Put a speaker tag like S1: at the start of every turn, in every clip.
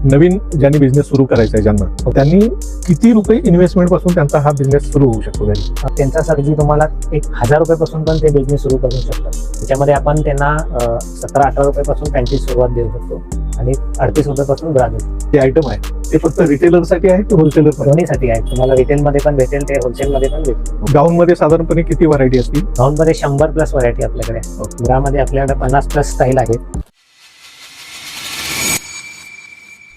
S1: नवीन ज्यांनी बिझनेस सुरू करायचा आहे ज्यांना, त्यांनी किती रुपये इन्व्हेस्टमेंट पासून त्यांचा हा बिझनेस सुरू होऊ शकतो घरी?
S2: त्यांचा सर्जी तुम्हाला 1000 रुपयापासून पण ते बिझनेस सुरू करू शकतात. त्याच्यामध्ये आपण त्यांना 17-18 रुपयापासून पॅन्टची सुरुवात देऊ शकतो आणि 38 रुपयापासून ब्रा देतो.
S1: ते आयटम आहे ते फक्त रिटेलरसाठी आहे की होलसेलर?
S2: दोन्हीसाठी आहे. तुम्हाला रिटेलमध्ये पण भेटेल, ते होलसेलमध्ये पण भेटेल.
S1: गाऊन मध्ये साधारणपणे किती व्हरायटी असतील?
S2: गाऊनमध्ये 100+ व्हरायटी आपल्याकडे आहे. ब्रामध्ये आपल्याकडे 50+ स्टाईल आहेत.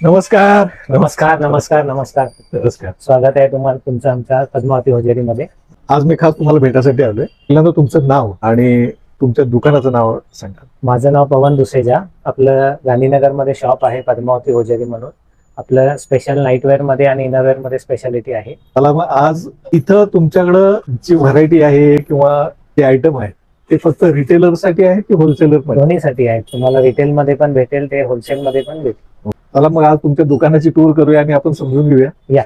S1: नमस्कार.
S2: नमस्कार नमस्कार नमस्कार
S1: नमस्कार.
S2: स्वागत आहे तुमचं आमच्या पद्मावती होजेरीमध्ये.
S1: आज मी खास तुम्हाला भेटायसाठी आलोय. पहिल्यांदा तुमचं नाव आणि तुमच्या दुकानाचं नाव सांगा.
S2: माझं नाव पवन दुसेजा. आपलं गांधीनगरमध्ये शॉप आहे पद्मावती होजेरी म्हणून. आपलं स्पेशल नाईटवेअर मध्ये आणि इनरवेअर मध्ये स्पेशालिटी आहे.
S1: मला मग आज इथं तुमच्याकडं जी व्हरायटी आहे किंवा जे आयटम आहे ते फक्त रिटेलर साठी आहे की होलसेलर मध्ये?
S2: दोन्हीसाठी आहे. तुम्हाला रिटेलमध्ये पण भेटेल, ते होलसेलमध्ये पण भेटेल.
S1: मला मग आज तुमच्या दुकानाची टूर करूया आणि आपण समजून घेऊया.
S2: या.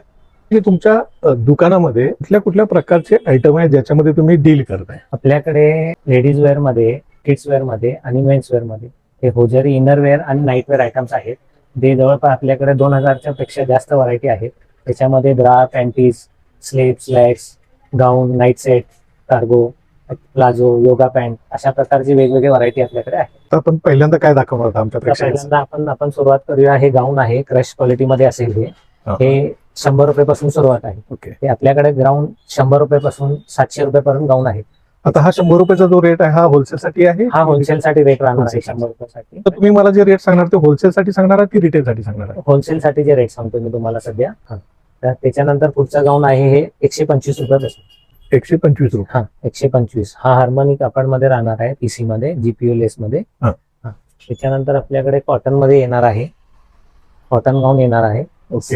S1: की तुमच्या दुकानामध्ये कुठल्या कुठल्या प्रकारचे आयटम आहे ज्याच्यामध्ये तुम्ही डील करताय?
S2: आपल्याकडे लेडीज वेअर मध्ये, किड्स वेअर मध्ये आणि मेन्स वेअर मध्ये हे होजेरी इनरवेअर आणि नाईटवेअर आयटम्स आहेत. ते जवळपास आपल्याकडे 2000च्या पेक्षा जास्त व्हरायटी आहेत. त्याच्यामध्ये bra, panties, sleeves, slacks, gown, night set, cargo, palazzo, yoga pant अशा प्रकारची वेगवेगळी व्हरायटी आपल्याकडे आहे.
S1: तर आपण पहिल्यांदा काय दाखवणार आहोत आमच्या
S2: तर
S1: प्रेक्षकांना?
S2: पहिल्यांदा आपण सुरुवात करूया. हे गाऊन आहे, क्रश क्वालिटी मध्ये असेल. हे 100 रुपयापासून सुरुवात आहे.
S1: ओके.
S2: हे आपल्याकडे ग्राउंड 100 रुपयापासून 700 रुपयापर्यंत गाऊन आहे.
S1: आता हा 100 रुपयाचा जो रेट आहे हा होलसेल साठी आहे?
S2: हा होलसेल साठी रेट राहणार आहे 100 रुपयासाठी.
S1: तर तुम्ही मला जे रेट सांगणार ते होलसेल साठी सांगणार आहात की रिटेल साठी सांगणार आहात?
S2: होलसेल साठी जे रेट सांगतो मी तुम्हाला सध्या. तर त्याच्यानंतर पुढचा गाऊन आहे हे 125 रुपयापासून.
S1: 125 रुपये.
S2: हा 125. हा हार्मोनी कापड मध्ये राहणार आहे, पीसी मध्ये, जीपीयू लेस मध्ये. त्याच्यानंतर आपल्याकडे कॉटन मध्ये येणार आहे, कॉटन गाऊन येणार आहे.
S1: ओके.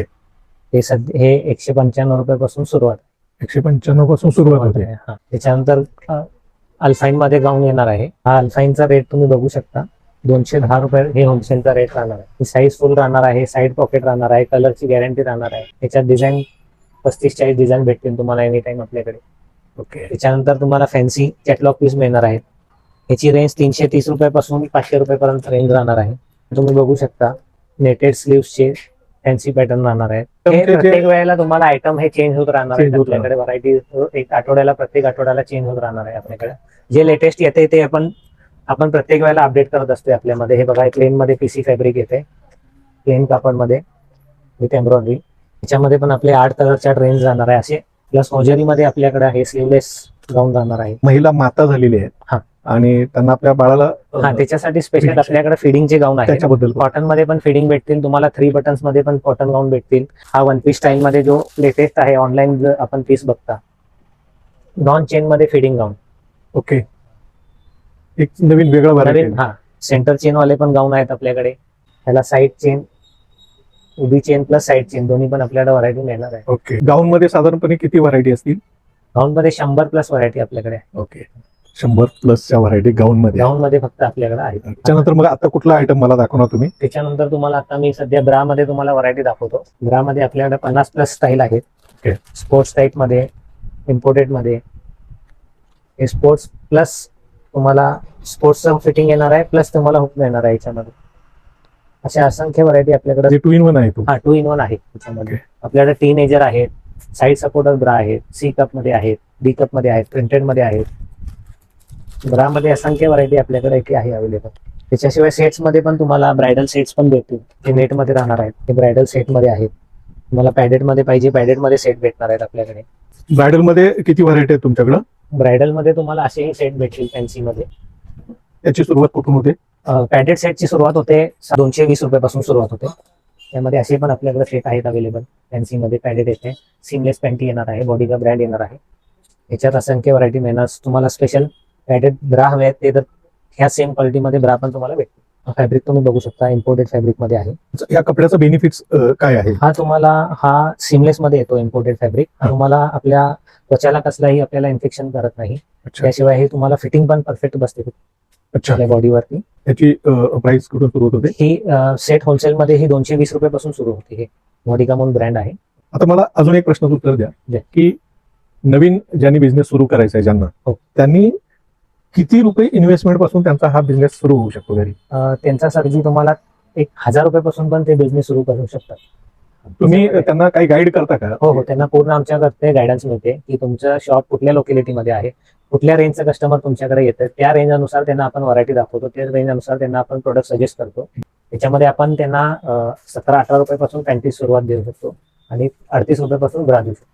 S2: हे 195 रुपयापासून सुरुवात.
S1: 195 पासून सुरुवात होते.
S2: त्याच्यानंतर अल्फाईन मध्ये गाऊन येणार आहे. हा अल्फाईनचा रेट तुम्ही बघू शकता, 210 रुपये हे होलसेलचा रेट राहणार आहे. ही साईज फुल राहणार आहे, साईड पॉकेट राहणार आहे, कलरची गॅरंटी राहणार आहे. त्याच्यात डिझाईन 35-40 डिझाईन भेटतील तुम्हाला एनी टाइम आपल्याकडे.
S1: ओके.
S2: त्याच्यानंतर तुम्हाला फॅन्सी कॅटलॉग पीस मिळणार आहे. याची रेंज 330 रुपयापासून 500 रुपयापर्यंत रेंज राहणार आहे. तुम्ही बघू शकता नेटेड स्लीव्सचे फॅन्सी पॅटर्न राहणार आहे. प्रत्येक वेळेला तुम्हाला आयटम हे चेंज होत राहणार आहे. आपल्याकडे व्हरायटी प्रत्येक आठवड्याला चेंज होत राहणार आहे. आपल्याकडे जे लेटेस्ट येते ते आपण प्रत्येक वेळेला अपडेट करत असतो आपल्यामध्ये. हे बघा, प्लेन मध्ये पीसी फॅब्रिक येते, प्लेन कापड मध्ये विथ एम्ब्रॉयडरी. त्याच्यामध्ये पण आपले 8 कलरच्या रेंज राहणार आहे असे. प्लस होजेरी मध्ये आपल्याकडे हे स्लीवलेस गाऊन राहणार आहे.
S1: महिला माता झालेली आहेत आणि त्यांना आपल्या बाळाला
S2: त्याच्यासाठी स्पेशल आपल्याकडे फिडिंगचे गाऊन आहे.
S1: त्याच्याबद्दल
S2: कॉटन मध्ये पण फिडिंग भेटतील तुम्हाला, 3 बटन्स मध्ये पण कॉटन गाऊन भेटतील. हा 1 पीस स्टाईल मध्ये जो लेटेस्ट आहे ऑनलाईन आपण पीस बघता, नॉन चेन मध्ये फिडिंग गाऊन.
S1: ओके. एक नवीन वेगळा व्हरायटी.
S2: सेंटर चेन वाले पण गाऊन आहेत आपल्याकडे. त्याला साईड चेन, उभी चेन प्लस साईड चेन दोन्ही पण आपल्याला व्हरायटी मिळणार आहे.
S1: ओके. गाऊन मध्ये साधारणपणे किती व्हरायटी असतील?
S2: गाऊन मध्ये 100+ व्हरायटी आपल्याकडे आहे.
S1: ओके. 100+ व्हरायटी गाऊन मध्ये
S2: फक्त आपल्याकडे आहे.
S1: त्याच्यानंतर मग आता कुठला आयटम मला दाखवणार तुम्ही?
S2: त्याच्यानंतर तुम्हाला आता मी सध्या ब्रा मध्ये तुम्हाला व्हरायटी दाखवतो. ब्रा मध्ये आपल्याकडे 50+ स्टाईल आहेत. स्पोर्ट्स टाईप मध्ये, इम्पोर्टेड मध्ये. हे स्पोर्ट्स प्लस तुम्हाला स्पोर्ट्सचं फिटिंग येणार आहे, प्लस तुम्हाला हुक येणार आहे याच्यामध्ये. अशा असंख्य व्हरायटी आपल्याकडे
S1: 2 in 1 आहे.
S2: 2 in 1 आहे त्याच्यामध्ये. आपल्याकडे टीनेजर आहेत, साईड सपोर्टर ब्रा आहेत, सी कप मध्ये आहेत, डी कप मध्ये आहेत, प्रिंटेड मध्ये आहेत. ब्रा मध्ये असंख्य व्हरायटी आपल्याकडे आहे अवेलेबल. त्याच्याशिवाय सेट्स मध्ये पण तुम्हाला ब्रायडल सेट्स पण भेटतील. ते नेट मध्ये राहणार आहेत. ते ब्रायडल सेट मध्ये आहेत. तुम्हाला पॅडेड मध्ये पाहिजे, पॅडेड मध्ये सेट भेटणार आहेत आपल्याकडे.
S1: ब्रायडल मध्ये किती व्हरायटी आहेत तुमच्याकडे?
S2: ब्रायडल मध्ये तुम्हाला असेही सेट भेटतील फॅन्सी मध्ये.
S1: याची सुरुवात कुठून होते?
S2: पॅडेड सेटची सुरुवात होते 220 रुपयापासून सुरुवात होते. त्यामध्ये असे पण आपल्याकडे सेट आहेत अवेलेबल. फॅन्सी मध्ये पॅडेड येते, सीमलेस पॅन्टी येणार आहे, बॉडीगा ब्रँड येणार आहे. याच्यात असंख्य व्हरायटी मिळणार. तुम्हाला स्पेशल पॅडेड ब्रा हवे आहेत ते तर ह्या सेम क्वालिटीमध्ये ब्रा पण तुम्हाला भेटतील. फॅब्रिक तुम्ही बघू शकता, इम्पोर्टेड फॅब्रिक मध्ये आहे.
S1: या कपड्याचा बेनिफिट्स काय आहे?
S2: हा सीमलेस मध्ये येतो इम्पोर्टेड फॅब्रिक. तुम्हाला आपल्या त्वचाला कसलाही आपल्याला इन्फेक्शन करत नाही. त्याशिवाय हे तुम्हाला फिटिंग पण परफेक्ट बसते आपल्या बॉडीवरती.
S1: याची प्राइस कुठून सुरू होते?
S2: ही सेट होलसेल मध्ये ही 220 रुपयापासून सुरू होते. हे बॉडीगा म्हणून ब्रँड आहे.
S1: आता मला अजून एक प्रश्नाचं उत्तर द्या की नवीन ज्यांनी बिझनेस सुरू करायचा आहे ज्यांना, त्यांनी किती रुपये इन्व्हेस्टमेंट पासून त्यांचा हा बिझनेस सुरू होऊ शकतो घरी?
S2: त्यांचा सर्जी तुम्हाला एक 1000 रुपयापासून पण ते बिझनेस सुरू करू शकतात.
S1: तुम्ही त्यांना काही गाईड करता का?
S2: हो, त्यांना पूर्ण आमच्याकडे गायडन्स मिळते की तुमचं शॉप कुठल्या लोकॅलिटीमध्ये आहे, कुठल्या रेंजचं कस्टमर तुमच्याकडे येतं, त्या रेंज अनुसार त्यांना आपण व्हरायटी दाखवतो, त्या रेंज अनुसार त्यांना आपण प्रोडक्ट सजेस्ट करतो. त्याच्यामध्ये आपण त्यांना 17-18 रुपयापासून पॅन्टीज सुरुवात देऊ शकतो आणि 38 रुपयापासून ब्रा देऊ शकतो.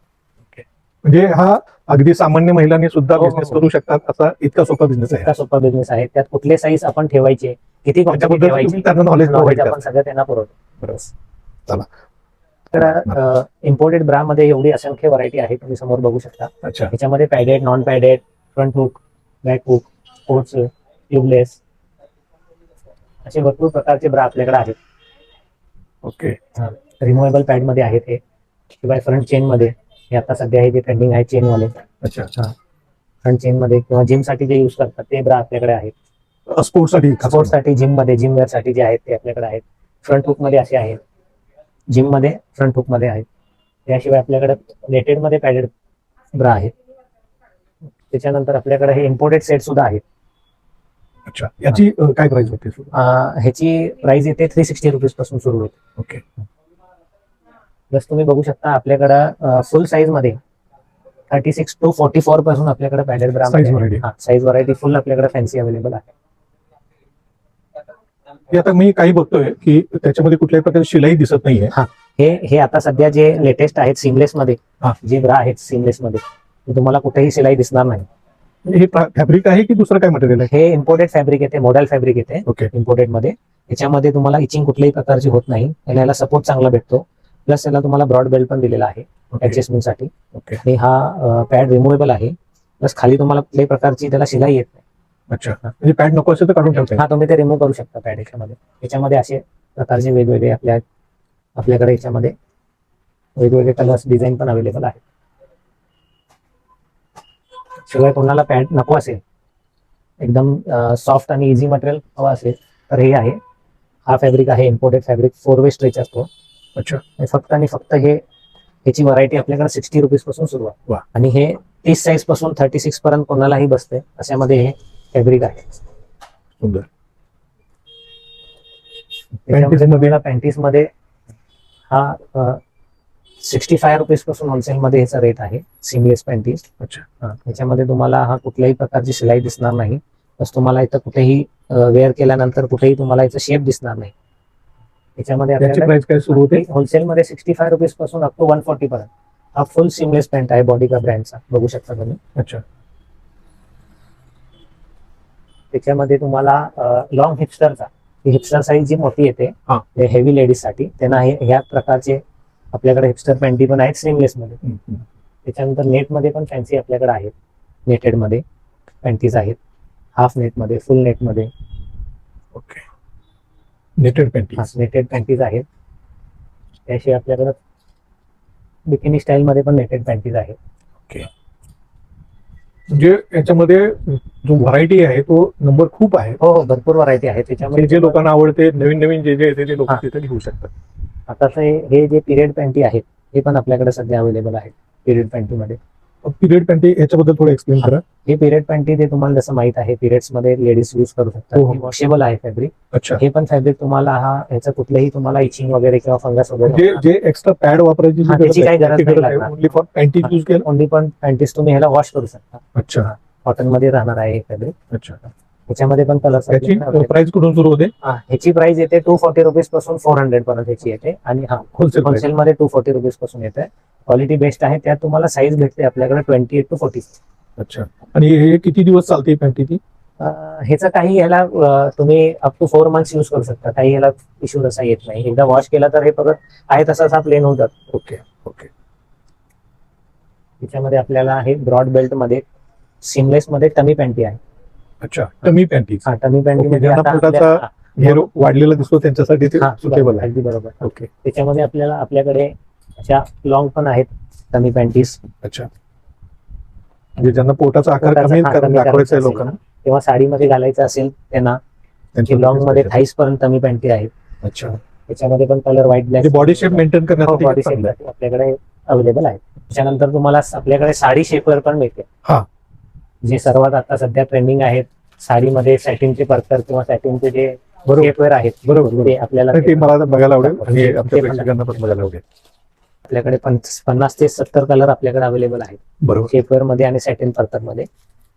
S1: म्हणजे हा अगदी सामान्य महिलांनी सुद्धा
S2: हो, हो,
S1: बिझनेस
S2: हो.
S1: करू शकतात असा इतका सोपा बिझनेस आहे.
S2: इतका सोपा बिझनेस आहे. त्यात कुठले साईज आपण ठेवायचे, किती क्वांटिटी
S1: त्याच्याबद्दल
S2: ठेवायची,
S1: तुम्ही त्यांना नॉलेज
S2: नॉलेज
S1: प्रोव्हाइड
S2: आपण सगळं त्यांना पुरवतो.
S1: बरोबर.
S2: तर इम्पोर्टेड ब्रा मध्ये एवढी असंख्य व्हरायटी आहे, तुम्ही समोर बघू शकता.
S1: अच्छा.
S2: त्याच्यामध्ये padded, non padded, front hook, back hook, sports, tubeless असे भरपूर प्रकारचे ब्रा आपल्याकडे आहेत.
S1: ओके.
S2: रिमुव्हेबल पॅड मध्ये आहेत हे, शिवाय फ्रंट चेन मध्ये हे आता सध्या हे जे ट्रेंडिंग आहे चेन वाले,
S1: अच्छा.
S2: फ्रंट चेन मध्ये किंवा जिम साठी जे युज करतात ते ब्रा आपल्याकडे आहेत.
S1: स्पोर्ट्ससाठी
S2: स्पोर्ट्स साठी, जिम मध्ये, जिम वेअर साठी जे आहेत ते आपल्याकडे आहेत. फ्रंट हुक मध्ये असे आहेत, जिम मध्ये फ्रंट हुक मध्ये आहेत. त्याशिवाय आपल्याकडे नेटेड मध्ये पॅडेड ब्रा आहेत. त्याच्यानंतर आपल्याकडे हे इम्पोर्टेड सेट सुद्धा आहेत.
S1: अच्छा. याची काय प्राइस होते?
S2: ह्याची प्राइस येते 360 रुपीज पासून सुरू होते.
S1: ओके.
S2: प्लस तुम्ही बघू शकता आपल्याकडे फुल साईज मध्ये 36 to 44 पासून आपल्याकडे पॅडेड ब्रा साईज व्हरायटी फुल आपल्याकडे फॅन्सी अवेलेबल आहे.
S1: आता मी काही बघतोय की त्याच्यामध्ये कुठल्याही प्रकारची शिलाई दिसत नाहीये.
S2: हे आता सध्या जे लेटेस्ट आहेत सीमलेस मध्ये, जे ब्रा आहेत सीमलेस मध्ये, तुम्हाला कुठेही शिलाई दिसणार नाही.
S1: हे फॅब्रिक आहे की दुसरं काय मटेरियल आहे?
S2: हे इम्पोर्टेड फॅब्रिक येते, मॉडेल फॅब्रिक येते.
S1: ओके.
S2: इम्पोर्टेड मध्ये याच्यामध्ये तुम्हाला इचिंग कुठल्याही प्रकारची होत नाही. याला सपोर्ट चांगला भेटतो. प्लस याला तुम्हाला ब्रॉड बेल्ट पण दिलेला आहे ऍडजस्टमेंट साठी.
S1: ओके.
S2: आणि हा पॅड रिमुव्हेबल आहे. प्लस खाली तुम्हाला कुठल्याही प्रकारची त्याला शिलाई येत नाही.
S1: अच्छा. म्हणजे पॅड नको असेल तर काढून ठेवता.
S2: तुम्ही ते रिमूव्ह करू शकता पॅड याच्यामध्ये. याच्यामध्ये असे प्रकारचे वेगवेगळे आपल्याकडे याच्यामध्ये वेगवेगळे कलर्स, डिझाईन पण अवेलेबल आहे. शिवाय कोणाला पॅड नको असेल, एकदम सॉफ्ट आणि इझी मटेरियल हवा असेल तर हे आहे. हा फॅब्रिक आहे इम्पोर्टेड फॅब्रिक, 4 वे स्ट्रेच असतो.
S1: अच्छा.
S2: फक्त आणि फक्त ह्याची व्हरायटी आपल्याकडे 60 रुपीज पासून सुरू आहे. आणि हे 30 साईज पासून 36 पर्यंत कोणालाही बसते अशामध्ये हे फॅब्रिक आहे.
S1: सुंदर.
S2: पॅन्टीज मध्ये हा 65 रुपीज पासून होलसेल मध्ये ह्याचा रेट आहे, सीमलेस पॅन्टीज.
S1: अच्छा.
S2: ह्याच्यामध्ये तुम्हाला हा कुठल्याही प्रकारची शिलाई दिसणार नाही. बस तुम्हाला इथं कुठेही वेअर केल्यानंतर कुठेही तुम्हाला याचा शेप दिसणार नाही. याच्यामध्ये
S1: प्राइस काय सुरू होते?
S2: होलसेल मध्ये 65 रुपीज पासून अप टू 140 पर्यंत. हा फुल सीमलेस पॅन्ट आहे, बॉडी का ब्रँडचा, बघू शकता तुम्ही.
S1: अच्छा.
S2: त्याच्यामध्ये तुम्हाला लॉंग हिपस्टरचा, हिपस्टर साईज जी मोठी येते हेवी लेडीज साठी, त्यांना ह्या प्रकारचे आपल्याकडे हिपस्टर पॅन्टी पण आहेत सीमलेस मध्ये. त्याच्यानंतर नेट मध्ये पण फॅन्सी आपल्याकडे आहेत. नेटेड मध्ये पॅन्टीज आहेत, हाफ नेट मध्ये, फुल नेट मध्ये.
S1: ओके. नेटेड पॅन्टीज.
S2: नेटेड पॅन्टीज आहेत. त्याशिवाय आपल्याकडे बिकिनी स्टाईल मध्ये पण नेटेड पॅन्टीज आहेत.
S1: ओके. म्हणजे याच्यामध्ये जो व्हरायटी आहे तो नंबर खूप आहे.
S2: हो, भरपूर व्हरायटी आहे त्याच्यामध्ये.
S1: जे लोकांना आवडते, नवीन नवीन जे येते ते लोक तिथे घेऊ शकतात.
S2: आता हे जे पिरियड पॅन्टी आहेत हे पण आपल्याकडे सध्या अवेलेबल आहेत. पिरियड पॅन्टी मध्ये,
S1: पिरियड पॅन्टी याच्याबद्दल थोडं एक्सप्लेन करा.
S2: हे पिरियड पॅन्टी ते तुम्हाला जसं माहित आहे, पिरियड्स मध्ये लेडीज यूज करू शकतात. वॉशेबल आहे फॅब्रिक.
S1: अच्छा.
S2: हे पण फॅब्रिक तुम्हाला ह्याचं कुठलंही तुम्हाला इचिंग वगैरे किंवा फंगस वगैरे
S1: जे एक्स्ट्रा पॅड वापरायची
S2: त्याची काही गरज नाही.
S1: ओनली फॉर पॅन्टीज यूज केलं.
S2: ओनली पण पॅन्टीज तुम्ही ह्याला वॉश करू शकता.
S1: अच्छा.
S2: कॉटन मध्ये राहणार आहे हे फॅब्रिक.
S1: अच्छा.
S2: ह्याच्यामध्ये पण कलर्स.
S1: याची प्राइस कुठून सुरू होते?
S2: ह्याची प्राइस येते 240 रुपीज पासून 400 पर्यंत ह्याची येते. आणि होलसेल मध्ये 240 रुपीज पासून येते. क्वालिटी बेस्ट आहे. त्यात तुम्हाला साईज भेटते आपल्याकडे 28 to 40.
S1: अच्छा. आणि हे किती दिवस चालते पॅन्टी ती?
S2: ह्याचं काही ह्याला तुम्ही अप टू 4 मंथ्स यूज करू शकता. काही ह्याला इश्यू असा येत नाही. एकदा वॉश केला तर हे परत आहे तसाच प्लेन होतात.
S1: ओके. ओके.
S2: त्याच्यामध्ये आपल्याला हे ब्रॉड बेल्ट मध्ये सीमलेस मध्ये टमी पॅन्टी आहे.
S1: अच्छा. टमी पॅन्टीज.
S2: टमी पॅन्टी मध्ये
S1: हेअर वाढलेला दिसतो त्यांच्यासाठी सुटेबल आहे.
S2: अगदी बरोबर.
S1: ओके.
S2: त्याच्यामध्ये आपल्याकडे अशा लॉंग पण आहेत टमी पॅन्टीज.
S1: अच्छा. म्हणजे ज्यांना पोटाचा आकार कमी दाखवायचा आहे लोकांना,
S2: किंवा साडीमध्ये घालायचं असेल त्यांना, लॉंग मध्ये थाईस पर्यंत टमी पॅन्टी आहेत.
S1: अच्छा.
S2: त्याच्यामध्ये पण colour white black,
S1: body shape maintain करण्यासाठी
S2: बॉडी शेप आपल्याकडे अवेलेबल आहे. त्याच्यानंतर तुम्हाला आपल्याकडे साडी शेपवेअर पण मिळते. जे सर्वात आता सध्या ट्रेंडिंग आहेत. साडीमध्ये सॅटिनचे पर्कर किंवा सॅटिनचे जे
S1: बरोबर.
S2: शेपवेअर आहेत
S1: बरोबर.
S2: ते आपल्याला
S1: ते मला आता बघायला आवडेल आणि
S2: ते
S1: आपल्या
S2: पण
S1: प्रेक्षकांना पण बघायला आवडेल.
S2: आपल्याकडे 50 ते 70 कलर आपल्याकडे अवेलेबल आहेत
S1: बरोबर.
S2: शेपवेअर मध्ये आणि सॅटिन पर्पल मध्ये.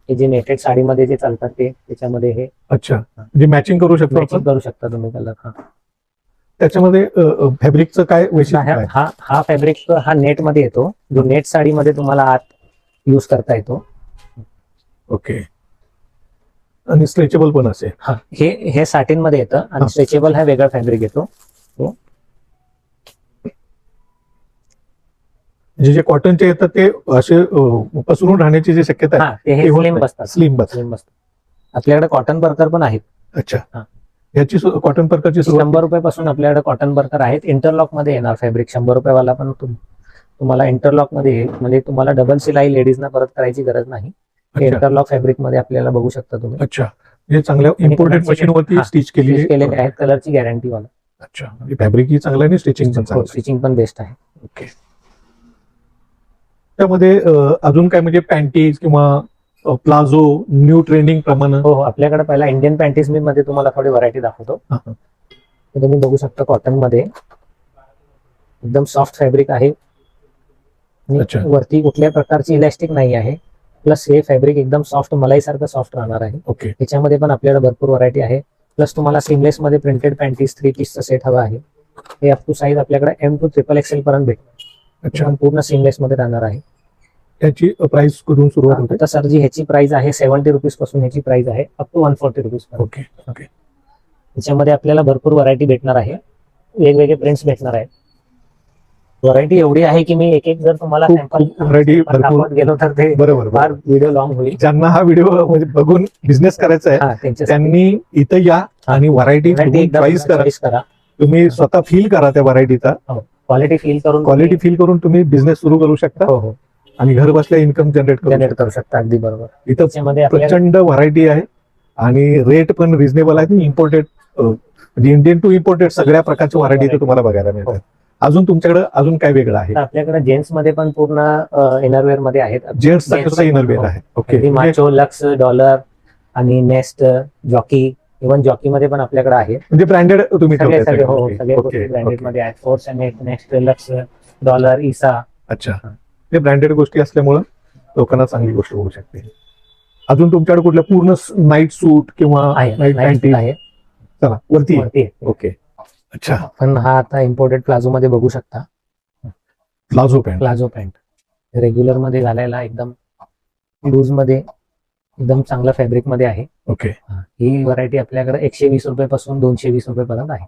S2: हे जे नेटेड साडीमध्ये जे चालतात ते त्याच्यामध्ये हे
S1: अच्छा, म्हणजे मॅचिंग करू शकतो
S2: मॅचिंग
S1: आपण.
S2: करू शकता तुम्ही कलर.
S1: त्याच्यामध्ये फॅब्रिकचं काय वैशिष्ट्य आहे?
S2: हा फॅब्रिक हा नेट मध्ये येतो, जो नेट साडीमध्ये तुम्हाला आत युज करता येतो.
S1: ओके. आणि स्ट्रेचेबल पण असेल.
S2: हे सॅटिन मध्ये येतं आणि स्ट्रेचेबल हा वेगळा फॅब्रिक येतो.
S1: जे कॉटनचे येतात ते असे पसरून राहण्याची जी शक्यता आहे
S2: ते
S1: ते होत
S2: स्लिम
S1: नाही.
S2: बसतात.
S1: स्लिम बस.
S2: स्लिम बसतात. आपल्याकडे कॉटन बर्कर पण आहेत.
S1: अच्छा.
S2: हा.
S1: याची कॉटन पर्करची
S2: 100 रुपयापासून आपल्याकडे कॉटन बर्कर आहेत. इंटरलॉक मध्ये येणार फॅब्रिक 100 रुपयावाला पण तुम्हाला इंटरलॉक मध्ये येईल. म्हणजे तुम्हाला डबल सिलाई लेडीजना परत करायची गरज नाही. इंटरलॉक फॅब्रिक मध्ये आपल्याला बघू शकता तुम्ही.
S1: अच्छा, म्हणजे चांगल्या इम्पोर्टेड मशीन वरती स्टिच केलेले
S2: आहेत. कलरची गॅरंटी वाला.
S1: अच्छा, फॅब्रिक ही चांगलं आणि स्टिचिंग पण चांगलं.
S2: स्टिचिंग पण बेस्ट आहे.
S1: ओके. त्यामध्ये अजून काय म्हणजे पॅन्टीज किंवा प्लाझो न्यू ट्रेंडिंग प्रमाणे?
S2: हो, आपल्याकडे पहिला इंडियन पॅन्टीज मध्ये तुम्हाला थोडी व्हरायटी दाखवतो. तुम्ही बघू शकता कॉटन मध्ये एकदम सॉफ्ट फॅब्रिक आहे. वरती कुठल्या प्रकारची इलास्टिक नाही आहे. प्लस हे फॅब्रिक एकदम सॉफ्ट मलाई सारखं सॉफ्ट राहणार आहे.
S1: ओके.
S2: त्याच्यामध्ये पण आपल्याला भरपूर व्हरायटी आहे. प्लस तुम्हाला सीमलेस मध्ये प्रिंटेड पॅन्टीज 3 पीसचा सेट हवा आहे. हे अप टू साईज आपल्याकडे M to XXL पर्यंत भेटतो.
S1: अच्छा,
S2: पूर्ण सीमलेस मध्ये राहणार आहे.
S1: त्याची प्राइस कुठून सुरुवात होते?
S2: आता सर जी ह्याची प्राइस आहे 70 रुपीज पासून ह्याची प्राइस आहे up to 140 rupees.
S1: Okay. Okay.
S2: त्याच्यामध्ये आपल्याला भरपूर व्हरायटी भेटणार आहे. वेगवेगळे प्रिंट्स भेटणार आहेत. व्हरायटी एवढी आहे की मी एक जर तुम्हाला
S1: व्हरायटी भरपूर
S2: गेलो तर ते
S1: बरोबर
S2: फार व्हिडिओ लॉंग होईल.
S1: ज्यांना हा व्हिडिओ म्हणजे बघून बिझनेस करायचा आहे त्यांनी इथं या आणि व्हरायटी चॉईस करा. तुम्ही स्वतः फील करा त्या व्हरायटीचा.
S2: क्वालिटी फील करून
S1: तुम्ही बिझनेस सुरू करू शकता.
S2: हो,
S1: आणि घर बसल्या इन्कम जनरेट
S2: करू शकता. अगदी बरोबर.
S1: इथं प्रचंड व्हरायटी आहे आणि रेट पण रिझनेबल आहे. इम्पोर्टेड म्हणजे इंडियन टू इम्पोर्टेड सगळ्या प्रकारच्या व्हरायटी इथं तुम्हाला बघायला मिळतात. अजून तुमच्याकडे अजून काय वेगळं आहे?
S2: आपल्याकडे जेंट्स मध्ये पण पूर्ण इनरवेअर मध्ये आहेत.
S1: जेंट्स इनरवेअर आहे. ओके.
S2: माचो, लक्स, डॉलर आणि नेस्ट, जॉकी, इव्हन जॉकी मध्ये पण आपल्याकडे आहे.
S1: म्हणजे ब्रँडेड तुम्ही
S2: सगळे गोष्टी ब्रँडेड मध्ये आहेत. फोर्स आणि नेक्स्ट, लक्स, डॉलर, इसा.
S1: अच्छा, ते ब्रँडेड गोष्टी असल्यामुळे लोकांना चांगली गोष्ट होऊ शकते. अजून तुमच्याकडे कुठल्या पूर्ण नाईट सूट किंवा नाईट पॅन्टी
S2: आहे?
S1: चला वरती. ओके. अच्छा,
S2: पण हा आता इम्पोर्टेड प्लाझो मध्ये बघू शकता.
S1: प्लाझो
S2: पॅन्ट रेग्युलर मध्ये घालायला एकदम लूज मध्ये एकदम चांगल्या फॅब्रिक मध्ये आहे.
S1: ओके.
S2: ही व्हरायटी आपल्याकडे 120 रुपयापासून 220 रुपयापर्यंत आहे.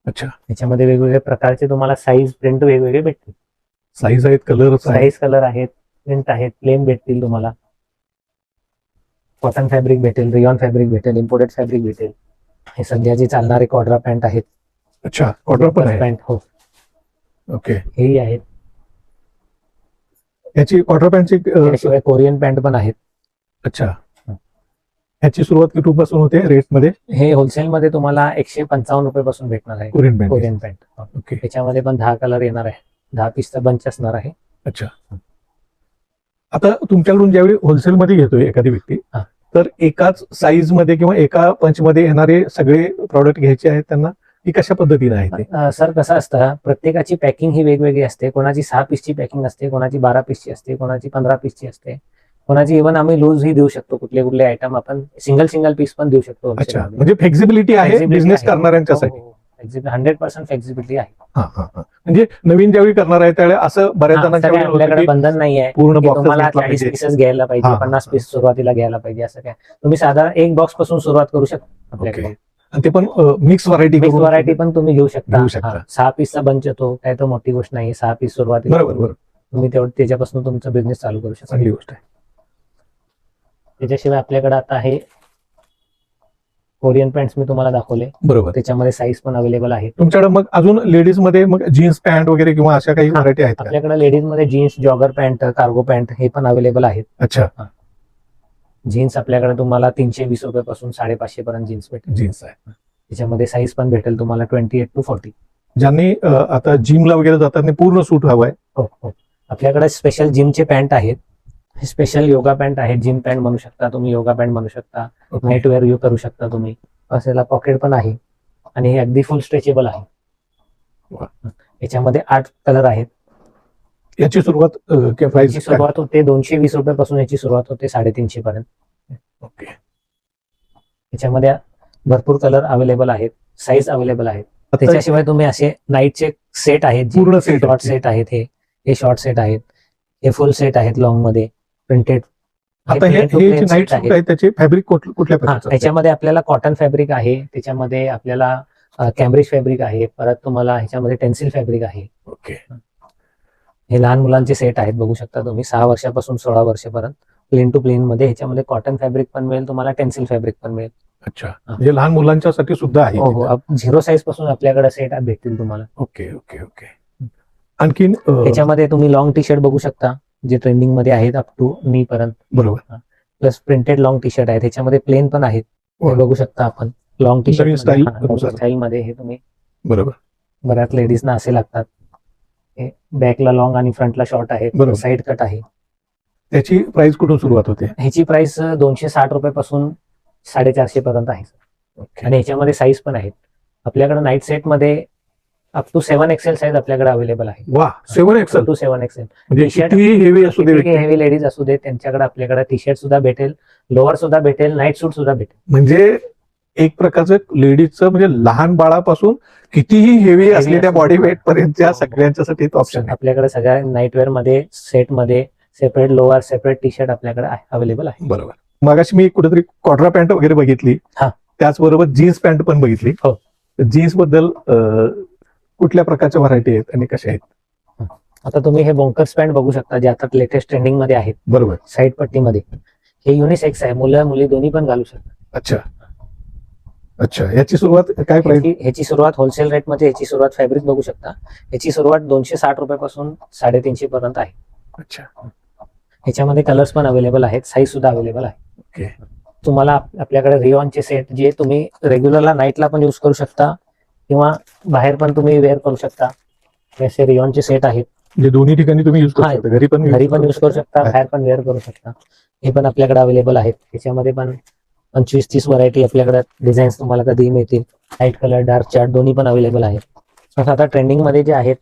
S1: अच्छा,
S2: त्याच्यामध्ये वेगवेगळ्या प्रकारचे तुम्हाला साईज प्रिंट वेगवेगळे भेटतील.
S1: साईज आहेत, कलर आहेत, प्रिंट आहेत, प्लेन भेटतील तुम्हाला. कॉटन फॅब्रिक भेटेल, रियॉन फॅब्रिक भेटेल, इम्पोर्टेड फॅब्रिक भेटेल. हे सध्याचे चालणारे कॉड्रा पॅन्ट आहेत. अच्छा, कॉड्रा पण आहे.
S2: पॅन्ट हो.
S1: ओके.
S2: हेही आहेत.
S1: याची कॉड्रा पॅन्टची
S2: त्याशिवाय कोरियन पॅन्ट पण आहेत.
S1: अच्छा, ह्याची सुरुवात कुठून होते रेट मध्ये? हे
S2: होलसेल मध्ये तुम्हाला 155 रुपयापासून भेटणार आहे कोरियन पॅन्ट.
S1: ओके.
S2: त्याच्यामध्ये पण 10 कलर येणार आहे. 10 पीसचा बंच असणार आहे.
S1: अच्छा, आता तुमच्याकडून ज्यावेळी होलसेल मध्ये घेतोय एखादी व्यक्ती, तर एकाच साईज मध्ये किंवा एका पंच मध्ये येणारे सगळे प्रॉडक्ट घ्यायचे आहेत त्यांना, की कशा पद्धतीने आहे ते?
S2: सर कसं असतं, प्रत्येकाची पॅकिंग ही वेगवेगळी असते. कोणाची 6 पीसची पॅकिंग असते, कोणाची 12 पीसची असते, कोणाची 15 पीसची असते, कोणाची इव्हन आम्ही लूज ही देऊ शकतो. कुठले आयटम आपण सिंगल पीस पण देऊ शकतो.
S1: अच्छा, म्हणजे फ्लेक्सिबिलिटी आहे बिझनेस करणाऱ्यांच्यासाठी.
S2: 100% फ्लेक्सिबिलिटी आहे.
S1: म्हणजे नवीन ज्यावेळी करणार आहे त्यावेळी असं बऱ्याच
S2: आपल्याकडे बंधन नाही आहे
S1: पूर्ण
S2: तुम्हाला 40 पीसेस घ्यायला पाहिजे, 50 पीस सुरुवातीला घ्यायला पाहिजे, असं काय. तुम्ही साधारण एक बॉक्स पासून सुरुवात करू शकता आपल्याकडे.
S1: ते पण मिक्स व्हरायटी
S2: पण तुम्ही घेऊ शकता. 6 पीसचा बंच येतो, काय तो मोठी गोष्ट नाही. 6 पीस सुरुवातीला तुम्ही त्याच्यापासून तुमचा बिझनेस चालू करू शकता.
S1: चांगली गोष्ट आहे.
S2: त्याच्याशिवाय आपल्याकडे आता आहे कोरियन पॅन्ट्स मी तुम्हाला दाखवले.
S1: बरोबर.
S2: त्याच्यामध्ये साईज पण अवेलेबल आहे
S1: तुमच्याकडे. मग अजून लेडीज मध्ये मग जीन्स पॅन्ट वगैरे किंवा अशा काही व्हरायटी आहेत?
S2: आपल्याकडे लेडीज मध्ये jeans, jogger pant, cargo pant हे पण अवेलेबल आहेत.
S1: अच्छा,
S2: जीन्स आपल्याकडे तुम्हाला 320 रुपयापासून 550 पर्यंत जीन्स भेटेल.
S1: जीन्स आहे.
S2: त्याच्यामध्ये साईज पण भेटेल तुम्हाला 28 to 40.
S1: ज्यांनी आता जिमला वगैरे जातात पूर्ण सूट हवाय.
S2: हो, आपल्याकडे स्पेशल जिमचे पॅन्ट आहेत. स्पेशल योगा पॅन्ट आहेत. जिम पॅन्ट म्हणू शकता तुम्ही, योगा पॅन्ट म्हणू शकता, नाईट वेअर करू शकता तुम्ही. असेला पॉकेट पण आहे. आणि हे अगदी फुल स्ट्रेचेबल आहे.
S1: वा.
S2: याच्यामध्ये 8 कलर आहेत.
S1: याची सुरुवात
S2: याची
S1: प्राइस
S2: सुरुवात होते 220 रुपयापासून, याची सुरुवात होते 350 पर्यंत.
S1: ओके.
S2: याच्यामध्ये भरपूर कलर अवेलेबल आहेत, साईज अवेलेबल आहेत. त्याच्याशिवाय तुम्ही असे नाईटचे सेट आहेत,
S1: पूर्ण set
S2: शॉर्ट
S1: आहेत.
S2: सेट आहेत. हे शॉर्ट सेट आहेत, हे फुल सेट आहेत लॉंग मध्ये प्रिंटेड.
S1: आता हे जे नाईट सूट आहे त्याचे फॅब्रिक कुठल्या प्रकारचं असतं?
S2: त्याच्यामध्ये आपल्याला कॉटन फॅब्रिक आहे, त्याच्यामध्ये आपल्याला कॅम्ब्रिज फॅब्रिक आहे, परत तुम्हाला ह्याच्यामध्ये टेन्सिल फॅब्रिक आहे.
S1: ओके.
S2: हे लहान मुलांचे सेट आहेत, बघू शकता तुम्ही 6 वर्षापासून 16 वर्षापर्यंत प्लेन टू प्लेन मध्ये. ह्याच्यामध्ये कॉटन फॅब्रिक पण मिळेल तुम्हाला, टेन्सिल फॅब्रिक पण मिळेल.
S1: अच्छा, म्हणजे लहान मुलांच्यासाठी सुद्धा आहे.
S2: हो, 0 साईज पासून आपल्याकडे सेट भेटतील तुम्हाला.
S1: Okay okay okay. आणखीन
S2: त्याच्यामध्ये तुम्ही लॉंग टी शर्ट बघू शकता, जे ट्रेंडिंग मध्ये आहेत अप टू नी पर्यंत.
S1: बरोबर.
S2: Plus printed long T shirt आहेत, त्याच्यामध्ये प्लेन पण आहेत. हे
S1: वा.
S2: बघू शकता आपण लॉंग टी
S1: नवीन style
S2: शर्ट स्टाईल मध्ये. हे तुम्ही
S1: बरोबर.
S2: बऱ्याच लेडीजना असे लागतात. हे बॅकला लॉंग आणि फ्रंटला शॉर्ट आहे,
S1: बरोबर.
S2: साईड कट आहे.
S1: त्याची प्राइस कुठून सुरुवात होते?
S2: ह्याची प्राइस 260 रुपयापासून 450 पर्यंत आहे.
S1: ओके.
S2: आणि ह्याच्यामध्ये साईज पण आहेत आपल्याकडे. नाईट सेट मध्ये अप टू 7XL साईज आपल्याकडे अवेलेबल आहे.
S1: वा, 7XL
S2: टू 7XL.
S1: म्हणजे
S2: T-shirt
S1: कितीही हेवी असू दे व्यक्ती.
S2: हेवी लेडीज असू दे, त्यांच्याकडे आपल्याकडे टी शर्ट सुद्धा भेटेल, लोअर सुद्धा भेटेल, नाईट सूट सुद्धा भेटेल.
S1: म्हणजे एक प्रकारचं लेडीजचं म्हणजे लहान बाळापासून कितीही हेवी असलेल्या
S2: असू
S1: बॉडी
S2: दे.
S1: वेट पर्यंतच्या सगळ्यांच्यासाठी ऑप्शन आहे.
S2: आपल्याकडे सगळ्या नाईटवेअर मध्ये सेट मध्ये separate lower, separate T shirt आपल्याकडे अवेलेबल आहे.
S1: बरोबर. मगाशी मी कुठेतरी कॉड्रा पॅन्ट वगैरे बघितली,
S2: हा.
S1: त्याचबरोबर जीन्स पॅन्ट पण बघितली.
S2: हो.
S1: जीन्स बद्दल कुठल्या प्रकारच्या व्हरायटी आहेत आणि कशा आहेत?
S2: आता तुम्ही हे बोंकर्स पॅन्ट बघू शकता, जे आता लेटेस्ट ट्रेंडिंग मध्ये आहेत.
S1: बरोबर.
S2: साईड पट्टीमध्ये हे युनिसेक्स आहे, मुलं मुली दोन्ही पण घालू शकतात.
S1: अच्छा अच्छा. याची सुरुवात काय प्राइस?
S2: ह्याची सुरुवात होलसेल रेट मध्ये, ह्याची सुरुवात फॅब्रिक बघू शकता, ह्याची सुरुवात 260 रुपयापासून 350 पर्यंत आहे.
S1: अच्छा.
S2: ह्याच्यामध्ये कलर्स पण अवेलेबल आहेत, साईज सुद्धा अवेलेबल आहे.
S1: ओके.
S2: तुम्हाला आपल्याकडे रिओनचे सेट, जे तुम्ही रेग्युलरला नाईटला पण युज करू शकता किंवा बाहेर पण तुम्ही वेअर करू शकता, असे रिओनचे सेट आहेत.
S1: म्हणजे दोन्ही ठिकाणी तुम्ही युज करू
S2: हा,
S1: शकता, घरी पण
S2: युज करू शकता, बाहेर पण वेअर करू शकता. हे पण आपल्याकडे अवेलेबल आहेत. त्याच्यामध्ये पण 25-30 व्हरायटी आपल्याकडे डिझाईन्स तुम्हाला कधीही मिळतील. लाईट कलर, डार्क चार्ट दोन्ही पण अवेलेबल आहेत. तसं आता ट्रेंडिंग मध्ये जे आहेत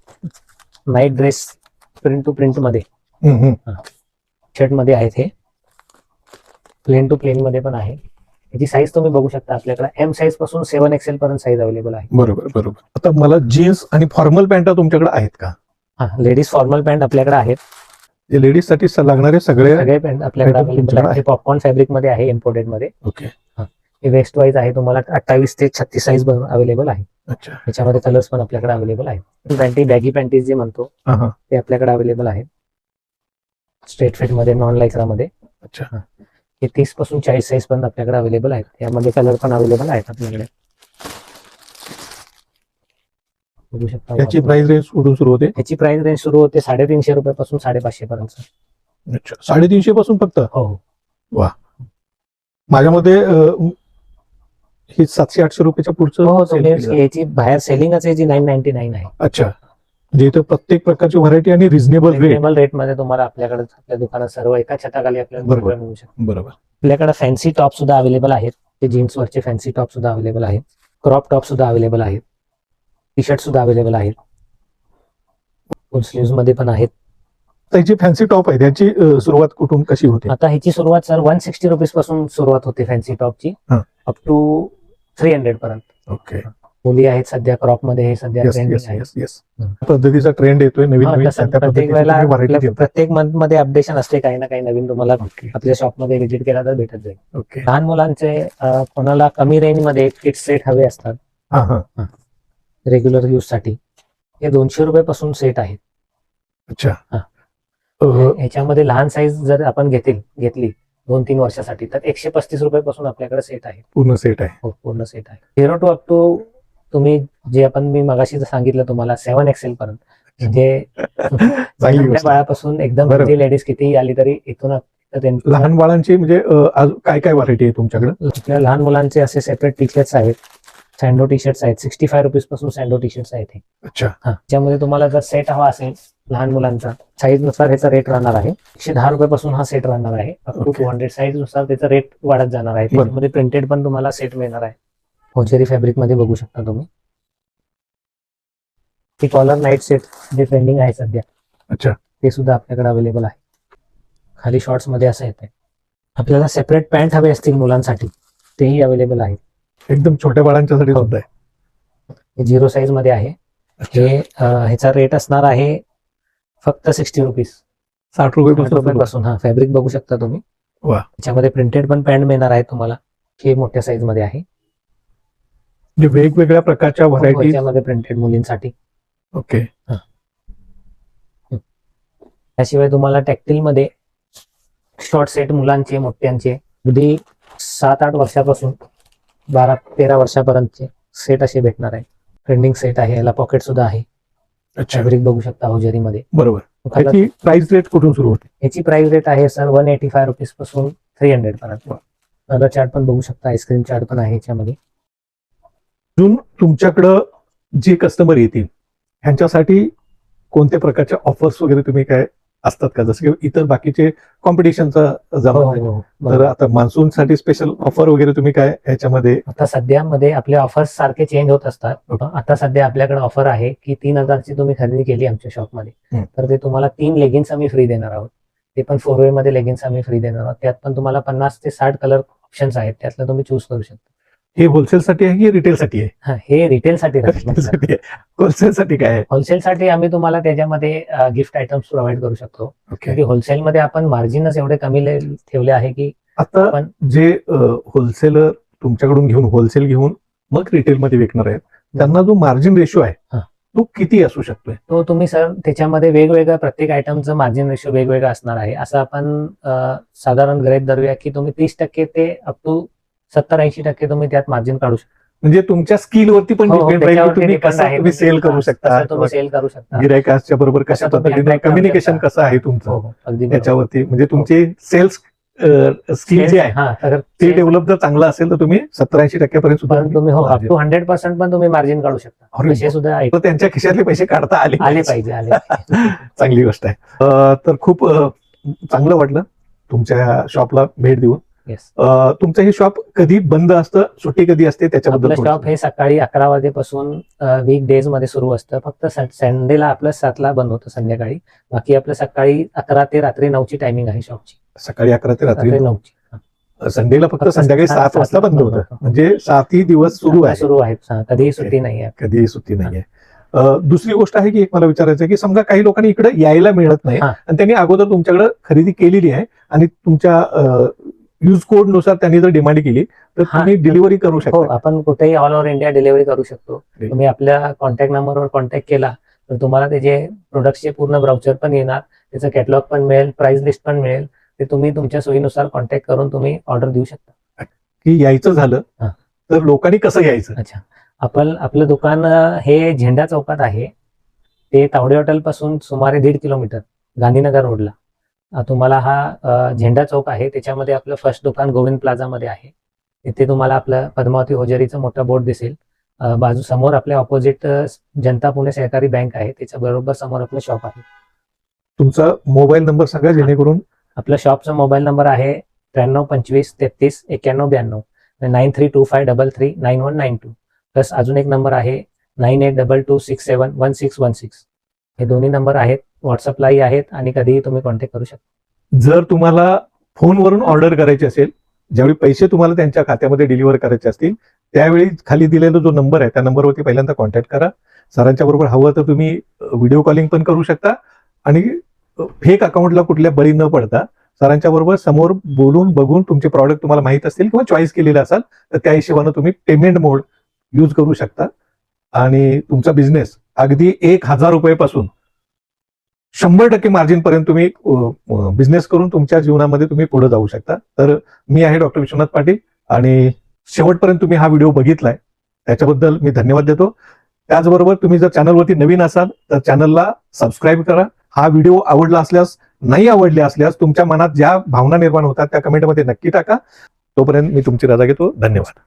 S2: night dress print to print मध्ये, शर्ट मध्ये आहेत. हे प्लेन टू प्लेन मध्ये पण आहे. याची साईज तुम्ही बघू शकता, आपल्याकडे M साईज पासून 7XL पर्यंत साईज अवेलेबल आहे.
S1: बरोबर बरोबर. आता मला जीन्स आणि फॉर्मल पॅन्ट तुमच्याकडे आहेत का?
S2: हा, लेडीज फॉर्मल पॅन्ट आपल्याकडे आहेत.
S1: जे लेडीज साठी लागणारे सगळे
S2: पॅन्ट आपल्याकडे
S1: item
S2: अवेलेबल
S1: तुमच्याकडे
S2: आहे. हे पॉपकॉर्न फॅब्रिक मध्ये आहे, इम्पोर्टेड मध्ये.
S1: ओके.
S2: हे वेस्ट वाईज आहे, तुम्हाला 28 ते 36 साईज अवेलेबल आहे.
S1: अच्छा.
S2: त्याच्यामध्ये कलर्स पण आपल्याकडे अवेलेबल आहेत. पॅन्टी, बॅगी पॅन्टीज जे म्हणतो
S1: हा.
S2: ते आपल्याकडे अवेलेबल आहेत. स्ट्रेट फिट मध्ये, नॉन लायक्रा मध्ये.
S1: अच्छा.
S2: हे 30 पासून 40 साईज पर्यंत आपल्याकडे अवेलेबल आहेत. यामध्ये कलर पण अवेलेबल आहेत आपल्याकडे, बघू शकता.
S1: याची प्राइस रेंज कुठून सुरू होते?
S2: याची प्राइस रेंज सुरू होते 350 रुपयापासून 550 पर्यंत.
S1: अच्छा. 350 पासून फक्त?
S2: हो.
S1: माझ्यामध्ये ही 700-800 रुपयाच्या पुढचं
S2: हो,
S1: sale केलं जातं.
S2: याची बाहेर सेलिंगच आहे, जी 999 आहे.
S1: अच्छा. म्हणजे इथं प्रत्येक प्रकारची व्हरायटी आणि रिझनेबल रेट.
S2: रिजनेबल रेट मध्ये तुम्हाला आपल्याकडे आपल्या दुकानात सर्व एका छताखाली आपल्याला
S1: बरोबर.
S2: मिळू शकतं.
S1: बरोबर.
S2: आपल्याकडे फॅन्सी टॉप सुद्धा अवेलेबल आहेत. ते जीन्स वरचे फॅन्सी टॉप सुद्धा अवेलेबल आहेत. क्रॉप टॉप सुद्धा अवेलेबल आहेत. टी शर्ट सुद्धा अवेलेबल आहेत. फुल स्लीव्ह मध्ये पण आहेत.
S1: त्याची फॅन्सी टॉप आहे, त्याची सुरुवात कुठून कशी होते?
S2: आता ह्याची सुरुवात सर 160 रुपीज पासून सुरुवात होते फॅन्सी टॉपची,
S1: हा.
S2: अप टू 300 पर्यंत.
S1: ओके.
S2: मुली आहेत सध्या क्रॉप मध्ये, हे सध्या
S1: येस
S2: ट्रेंडिंग
S1: येस
S2: आहे.
S1: Yes yes. पद्धतीचा ट्रेंड येतोय नवीन
S2: हा,
S1: नवीन.
S2: तसं
S1: त्या
S2: प्रत्येक
S1: पद्धतीची
S2: वेळेला
S1: तुम्ही variety देता.
S2: प्रत्येक मंथ मध्ये अपडेशन असते, काही ना काही नवीन तुम्हाला
S1: ओके.
S2: आपल्या शॉप मध्ये व्हिजिट केला तर भेटत जाईल.
S1: ओके.
S2: लहान मुलांचे कोणाला कमी रेंज मध्ये किड्स सेट हवे असतात
S1: हा हा.
S2: रेग्युलर यूज साठी, हे 200 रुपयापासून सेट आहेत.
S1: अच्छा.
S2: हा.
S1: अ,
S2: याच्यामध्ये लहान साईज जर आपण घेतली 2-3 वर्षासाठी, तर 135 रुपयापासून आपल्याकडे सेट आहे.
S1: पूर्ण सेट आहे.
S2: हो, पूर्ण सेट आहे. 0 टू अप टू तुम्ही जे मी मगाशी सांगितलं तुम्हाला 7XL पर्यंत, म्हणजे
S1: चांगली
S2: आपल्या
S1: गोष्ट.
S2: बाळापासून एकदम
S1: बरोबर.
S2: म्हणजे लेडीज किती आली तरी इथून
S1: लहान बाळांची म्हणजे काय काय व्हरायटी आहे तुमच्याकडे?
S2: आपल्या लहान मुलांचे असे सेपरेट टी शर्ट्स आहेत. सँडो टी शर्ट्स आहेत, 65 रुपीज पासून सँडो टी शर्ट्स आहेत.
S1: अच्छा.
S2: त्याच्यामध्ये तुम्हाला जर सेट हवा असेल लहान मुलांचा, साईज नुसार ह्याचा रेट राहणार आहे. 110 रुपयापासून हा सेट राहणार आहे, अप टू
S1: Okay.
S2: 200. साईज नुसार त्याचा रेट वाढत जाणार आहे. त्याच्यामध्ये प्रिंटेड पण तुम्हाला सेट मिळणार आहे. होचेरी फॅब्रिक मध्ये बघू शकता तुम्ही. ही कॉलर नाईट सेट जे ट्रेंडिंग आहे सध्या,
S1: अच्छा.
S2: ते सुद्धा आपल्याकडे अवेलेबल आहे. खाली शॉर्ट्स मध्ये असं येते. आपल्याला सेपरेट पॅन्ट हवे असतील मुलांसाठी तेही अवेलेबल आहे.
S1: एकदम छोट्या बाळांच्यासाठी
S2: हो.
S1: सुद्धा आहे.
S2: हे 0 साईज मध्ये आहे.
S1: अच्छा.
S2: हे ह्याचा रेट असणार आहे फक्त 60 रुपीज,
S1: 60 रुपये
S2: रुपयापासून. हा फॅब्रिक बघू शकता तुम्ही.
S1: वा.
S2: त्याच्यामध्ये प्रिंटेड पण पॅन्ट मिळणार आहे तुम्हाला. हे मोठ्या साईज मध्ये आहे.
S1: म्हणजे वेगवेगळ्या प्रकारच्या व्हरायटी
S2: ह्याच्यामध्ये प्रिंटेड मुलींसाठी.
S1: ओके.
S2: त्याशिवाय तुम्हाला टॅक्टिल मध्ये शॉर्ट सेट मुलांचे मोठ्यांचे अगदी 7-8 वर्षापासून 12-13 वर्षापर्यंतचे सेट असे भेटणार आहे. ट्रेंडिंग सेट आहे. याला पॉकेट सुद्धा आहे.
S1: अच्छा.
S2: फॅब्रिक बघू शकता होजरी मध्ये.
S1: बरोबर. त्याची प्राइस रेट कुठून सुरू होते?
S2: याची प्राइस रेट आहे सर 185 रुपीज पासून 300 पर्यंत. कलर चार्ट पण बघू शकता. आईस्क्रीम चार्ट पण आहे याच्यामध्ये.
S1: अजून तुमच्याकडं जे कस्टमर येतील ह्यांच्यासाठी कोणत्या प्रकारच्या ऑफर्स वगैरे तुम्ही काय असतात का? जसं की इतर बाकीचे कॉम्पिटिशनचा जमाना आहे. तर आता मान्सून साठी स्पेशल ऑफर वगैरे तुम्ही काय ह्याच्यामध्ये?
S2: आता सध्यामध्ये आपले ऑफर्स सारखे चेंज होत असतात. आता सध्या आपल्याकडे ऑफर आहे की 3000ची तुम्ही खरेदी केली आमच्या शॉपमध्ये तर ते तुम्हाला 3 लेगिन्स आम्ही फ्री देणार आहोत. ते पण 4 वे मध्ये लेगिन्स आम्ही फ्री देणार आहोत. त्यात पण तुम्हाला 50 ते 60 कलर ऑप्शन्स आहेत. त्यातलं तुम्ही चूज करू शकता.
S1: हे होलसेल साठी आहे की रिटेल साठी आहे?
S2: हा, हे रिटेल साठी राहते.
S1: होलसेल साठी काय आहे?
S2: होलसेल साठी आम्ही तुम्हाला त्याच्यामध्ये गिफ्ट आयटम्स प्रोव्हाइड करू शकतो.
S1: ओके.
S2: की होलसेलमध्ये आपण मार्जिनच एवढे कमी ठेवले आहे की
S1: आता जे होलसेलर तुमच्याकडून घेऊन होलसेल घेऊन मग रिटेल मध्ये विकणार आहेत त्यांना जो मार्जिन रेशो आहे तो किती असू शकतोय?
S2: तो तुम्ही सर त्याच्यामध्ये वेगवेगळ्या प्रत्येक आयटमचं मार्जिन रेशो वेगवेगळा असणार आहे. असं आपण साधारण गृहीत धरूया की तुम्ही 30% ते अप टू 70-80% तुम्ही त्यात मार्जिन काढू शकता.
S1: म्हणजे तुमच्या स्किल वरती पण डिपेंड राहील की तुम्ही कसं तुम्ही सेल करू शकता,
S2: तुम्ही सेल करू शकता.
S1: गिरायकाच्या बरोबर कशा पद्धतीने कम्युनिकेशन कसं आहे तुमचं
S2: अगदी
S1: त्याच्यावरती. म्हणजे तुमचे सेल्स स्किल जे आहे ते डेव्हलप जर चांगलं असेल तर तुम्ही 70-80% पर्यंत सुद्धा
S2: तुम्ही अप टू 100% पण तुम्ही मार्जिन काढू शकता. असे सुद्धा
S1: त्यांच्या खिशातले पैसे काढता आले
S2: पाहिजे.
S1: चांगली गोष्ट आहे. तर खूप चांगलं वाटलं तुमच्या शॉपला भेट देऊन. तुमचं हे शॉप कधी बंद असतं, सुट्टी कधी असते त्याच्याबद्दल?
S2: आपलं शॉप हे सकाळी 11 वाजेपासून वीक डेज मध्ये सुरू असतं. फक्त संडेला आपलं 7ला बंद होतं संध्याकाळी. बाकी आपलं सकाळी 11 ते रात्री 9ची टायमिंग आहे शॉपची.
S1: सकाळी 11 ते रात्री
S2: 9ची.
S1: संडेला फक्त संध्याकाळी 7 वाजता बंद होतं. म्हणजे 7ही दिवस सुरू
S2: आहेत. कधीही सुट्टी नाहीये.
S1: कधीही सुट्टी नाहीये. दुसरी गोष्ट आहे की एक मला विचारायचं आहे की समजा काही लोकांनी इकडे यायला मिळत नाही आणि त्यांनी अगोदर तुमच्याकडे खरेदी केलेली आहे आणि तुमच्या यूज कोड नुसार त्यांनी जर डिमांड केली तर तुम्ही डिलिव्हरी करू शकता?
S2: आपण कुठेही ऑल ओव्हर इंडिया डिलिव्हरी करू शकतो. तुम्ही आपल्या कॉन्टॅक्ट नंबरवर कॉन्टॅक्ट केला तर तुम्हाला त्याचे प्रोडक्टचे पूर्ण ब्राउचर पण येणार, त्याचं कॅटलॉग पण मिळेल, प्राइस लिस्ट पण मिळेल. ते तुम्ही तुमच्या सोयीनुसार कॉन्टॅक्ट करून तुम्ही ऑर्डर देऊ शकता.
S1: की यायचं झालं तर लोकांनी कसं यायचं?
S2: अच्छा, आपलं दुकान हे झेंडा चौकात आहे. ते तावडे हॉटेल पासून सुमारे 1.5 किलोमीटर गांधीनगर रोडला तुम्हाला हा झेंडा चौक आहे. त्याच्यामध्ये आपलं फर्स्ट दुकान गोविंद प्लाझा मध्ये आहे. तिथे तुम्हाला आपलं पद्मावती होजरीचं मोठा बोर्ड दिसेल. बाजू समोर आपल्या ऑपोजिट जनता पुणे सहकारी बँक आहे. त्याच्या बरोबर समोर आपलं शॉप आहे.
S1: तुमचा मोबाईल नंबर सांगा जेणेकरून.
S2: आपल्या शॉपचा मोबाईल नंबर आहे 93 25 33 91 92 9325339192. प्लस अजून एक नंबर आहे 9822671616. हे दोन्ही नंबर आहेत. व्हॉट्सअपलाही आहेत आणि कधीही तुम्ही कॉन्टॅक्ट करू शकता.
S1: जर तुम्हाला फोनवरून ऑर्डर करायची असेल, ज्यावेळी पैसे तुम्हाला त्यांच्या खात्यामध्ये डिलिव्हर करायचे असतील त्यावेळी खाली दिलेला जो नंबर आहे त्या नंबरवरती पहिल्यांदा कॉन्टॅक्ट करा. सरांच्या बरोबर हवं तर तुम्ही व्हिडिओ कॉलिंग पण करू शकता आणि फेक अकाउंटला कुठल्या बळी न पडता सरांच्या बरोबर समोर बोलून बघून तुमचे प्रॉडक्ट तुम्हाला माहित असतील किंवा चॉईस केलेले असाल तर त्या हिशोबानं तुम्ही पेमेंट मोड यूज करू शकता आणि तुमचा बिझनेस अगदी 1000 रुपयापासून 100% मार्जिन पर्यंत तुम्ही बिझनेस करून तुमच्या जीवनामध्ये तुम्ही पुढे जाऊ शकता. तर मी आहे डॉक्टर विश्वनाथ पाटील आणि शेवटपर्यंत तुम्ही हा व्हिडिओ बघितलाय त्याच्याबद्दल मी धन्यवाद देतो. त्याचबरोबर तुम्ही जर चॅनलवरती नवीन असाल तर चॅनलला सबस्क्राईब करा. हा व्हिडिओ आवडला असल्यास, नाही आवडले असल्यास तुमच्या मनात ज्या भावना निर्माण होतात त्या कमेंटमध्ये नक्की टाका. तोपर्यंत मी तुमची रजा घेतो. धन्यवाद.